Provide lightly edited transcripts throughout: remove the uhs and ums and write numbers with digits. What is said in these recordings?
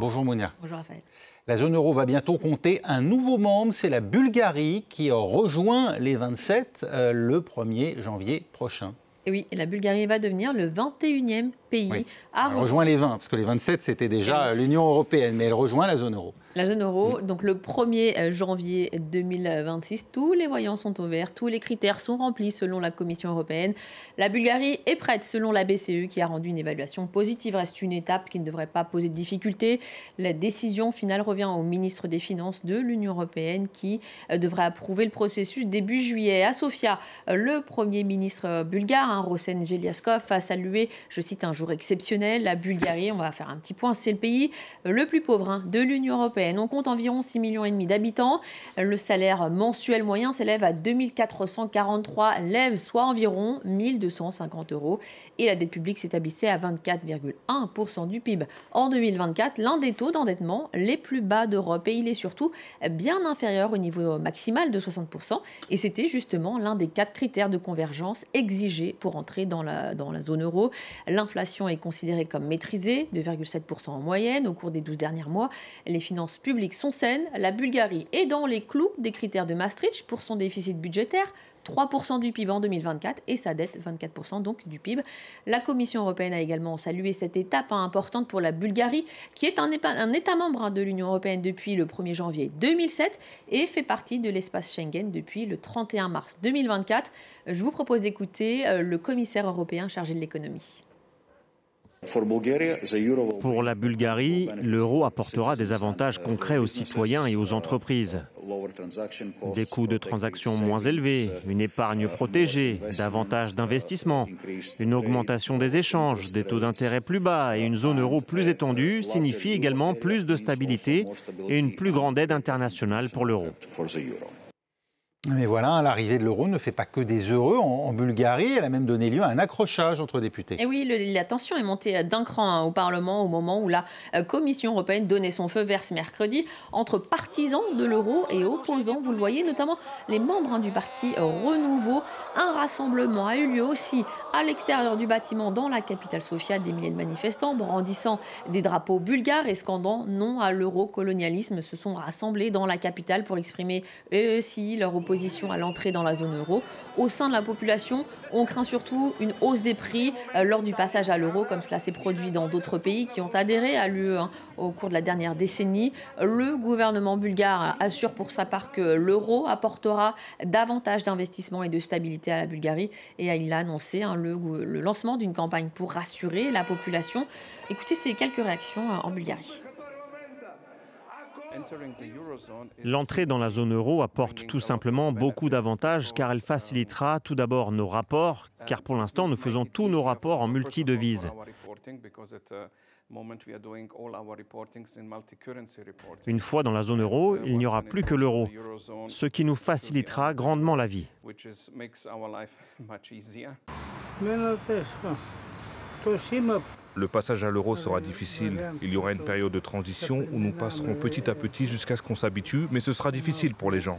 Bonjour Mounia. Bonjour Raphaël. La zone euro va bientôt compter un nouveau membre, c'est la Bulgarie qui rejoint les 27 le 1er janvier prochain. Et oui, la Bulgarie va devenir le 21e pays à Elle rejoint les 20, parce que les 27 c'était déjà l'Union européenne, mais elle rejoint la zone euro. La zone euro, donc le 1er janvier 2026, tous les voyants sont au vert, tous les critères sont remplis selon la Commission européenne. La Bulgarie est prête selon la BCE qui a rendu une évaluation positive. Reste une étape qui ne devrait pas poser de difficultés. La décision finale revient au ministre des Finances de l'Union européenne qui devrait approuver le processus début juillet. À Sofia, le Premier ministre bulgare, Rosen Jeliaskov, a salué, je cite, un jour exceptionnel. La Bulgarie, on va faire un petit point, c'est le pays le plus pauvre de l'Union européenne. On compte environ 6,5 millions d'habitants. Le salaire mensuel moyen s'élève à 2443 levs, soit environ 1250 €. Et la dette publique s'établissait à 24,1% du PIB. En 2024, l'un des taux d'endettement les plus bas d'Europe. Et il est surtout bien inférieur au niveau maximal de 60%. Et c'était justement l'un des 4 critères de convergence exigés pour entrer dans la zone euro. L'inflation est considérée comme maîtrisée, 2,7% en moyenne au cours des 12 derniers mois. Les finances publiques sont saines. La Bulgarie est dans les clous des critères de Maastricht pour son déficit budgétaire, 3% du PIB en 2024 et sa dette, 24% donc du PIB. La Commission européenne a également salué cette étape importante pour la Bulgarie, qui est un État membre de l'Union européenne depuis le 1er janvier 2007 et fait partie de l'espace Schengen depuis le 31 mars 2024. Je vous propose d'écouter le commissaire européen chargé de l'économie. Pour la Bulgarie, l'euro apportera des avantages concrets aux citoyens et aux entreprises. Des coûts de transaction moins élevés, une épargne protégée, davantage d'investissements, une augmentation des échanges, des taux d'intérêt plus bas et une zone euro plus étendue signifient également plus de stabilité et une plus grande aide internationale pour l'euro. Mais voilà, l'arrivée de l'euro ne fait pas que des heureux. En Bulgarie, elle a même donné lieu à un accrochage entre députés. Et oui, la tension est montée d'un cran au Parlement au moment où la Commission européenne donnait son feu vert ce mercredi entre partisans de l'euro et opposants. Vous le voyez, notamment les membres du parti Renouveau. Un rassemblement a eu lieu aussi à l'extérieur du bâtiment dans la capitale Sofia. Des milliers de manifestants brandissant des drapeaux bulgares et scandant non à l'euro-colonialisme se sont rassemblés dans la capitale pour exprimer eux aussi leur opposition à l'entrée dans la zone euro. Au sein de la population, on craint surtout une hausse des prix lors du passage à l'euro, comme cela s'est produit dans d'autres pays qui ont adhéré à l'UE au cours de la dernière décennie. Le gouvernement bulgare assure pour sa part que l'euro apportera davantage d'investissements et de stabilité à la Bulgarie. Et il a annoncé le lancement d'une campagne pour rassurer la population. Écoutez ces quelques réactions en Bulgarie. L'entrée dans la zone euro apporte tout simplement beaucoup d'avantages car elle facilitera tout d'abord nos rapports, car pour l'instant nous faisons tous nos rapports en multidevises. Une fois dans la zone euro, il n'y aura plus que l'euro, ce qui nous facilitera grandement la vie. Le passage à l'euro sera difficile. Il y aura une période de transition où nous passerons petit à petit jusqu'à ce qu'on s'habitue, mais ce sera difficile pour les gens.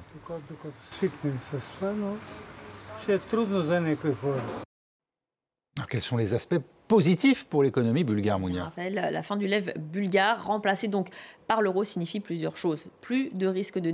Alors, quels sont les aspects positifs pour l'économie bulgare, Mounia? Raphaël, la fin du leu bulgare, remplacée donc par l'euro, signifie plusieurs choses. Plus de risque de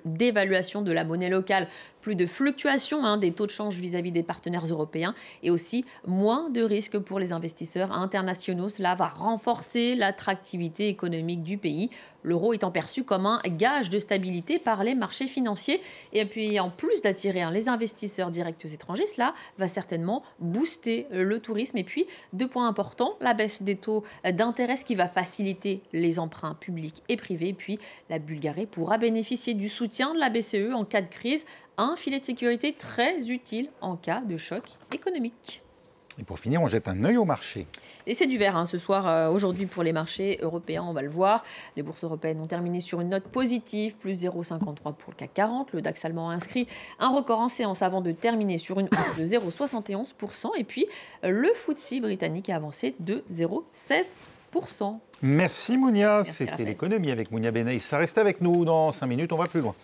dévaluation de la monnaie locale, plus de fluctuations des taux de change vis-à-vis des partenaires européens et aussi moins de risques pour les investisseurs internationaux. Cela va renforcer l'attractivité économique du pays. L'euro étant perçu comme un gage de stabilité par les marchés financiers. Et puis, en plus d'attirer les investisseurs directs étrangers, cela va certainement booster le tourisme. Et puis, 2 points importants, la baisse des taux d'intérêt qui va faciliter les emprunts publics et privés. Puis, la Bulgarie pourra bénéficier du soutien de la BCE en cas de crise. Un filet de sécurité très utile en cas de choc économique. Et pour finir, on jette un œil au marché. Et c'est du vert ce soir, aujourd'hui pour les marchés européens, on va le voir. Les bourses européennes ont terminé sur une note positive, plus 0,53 pour le CAC 40. Le DAX allemand a inscrit un record en séance avant de terminer sur une hausse de 0,71%. Et puis le FTSE britannique a avancé de 0,16%. Merci Mounia, Merci, c'était Raphaël. l'économie avec Mounia Benaïs. Ça reste avec nous dans 5 minutes, on va plus loin.